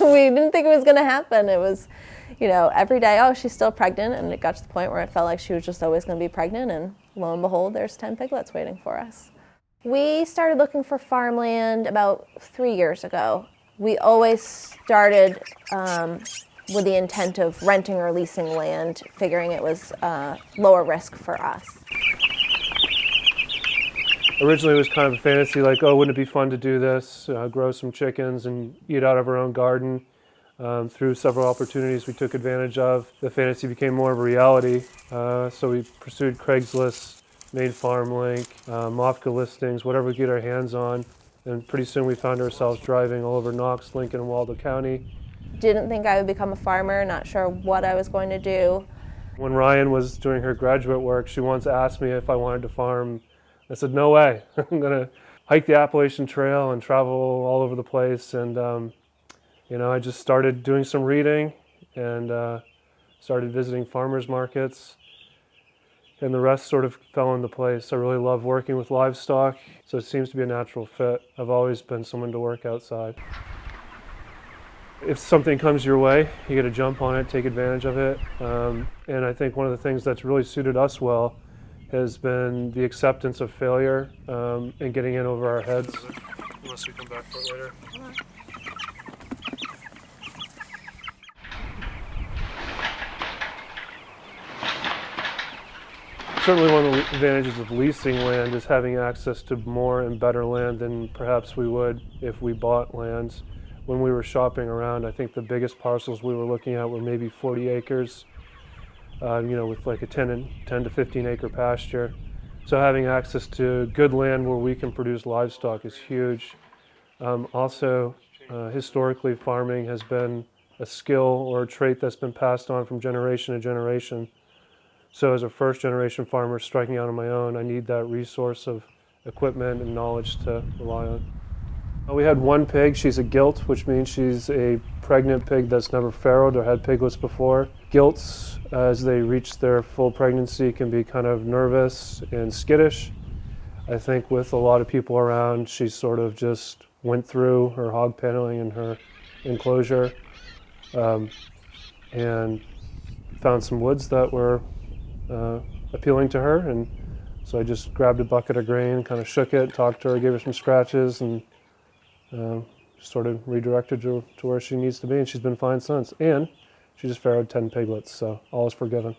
We didn't think it was going to happen. It was, every day, oh, she's still pregnant, and it got to the point where it felt like she was just always going to be pregnant, and lo and behold, there's 10 piglets waiting for us. We started looking for farmland about 3 years ago. We always started with the intent of renting or leasing land, figuring it was lower risk for us. Originally it was kind of a fantasy, like, oh, wouldn't it be fun to do this, grow some chickens and eat out of our own garden. Through several opportunities we took advantage of, the fantasy became more of a reality. So we pursued Craigslist, made FarmLink, Mofca listings, whatever we could get our hands on. And pretty soon we found ourselves driving all over Knox, Lincoln, and Waldo County. Didn't think I would become a farmer, not sure what I was going to do. When Ryan was doing her graduate work, she once asked me if I wanted to farm. I said, no way. I'm going to hike the Appalachian Trail and travel all over the place. And, I just started doing some reading and started visiting farmers markets. And the rest sort of fell into place. I really love working with livestock, so it seems to be a natural fit. I've always been someone to work outside. If something comes your way, you got to jump on it, take advantage of it. And I think one of the things that's really suited us well has been the acceptance of failure and getting in over our heads. Unless we come back for it later. Certainly one of the advantages of leasing land is having access to more and better land than perhaps we would if we bought lands. When we were shopping around, I think the biggest parcels we were looking at were maybe 40 acres, with like a 10 to 15 acre pasture. So having access to good land where we can produce livestock is huge. Also, historically, farming has been a skill or a trait that's been passed on from generation to generation. So as a first generation farmer striking out on my own, I need that resource of equipment and knowledge to rely on. We had one pig. She's a gilt, which means she's a pregnant pig that's never farrowed or had piglets before. Gilts, as they reach their full pregnancy, can be kind of nervous and skittish. I think with a lot of people around, she sort of just went through her hog paneling and her enclosure and found some woods that were appealing to her, and so I just grabbed a bucket of grain, kind of shook it, talked to her, gave her some scratches, and sort of redirected her to where she needs to be, and she's been fine since. And she just farrowed 10 piglets, so all is forgiven.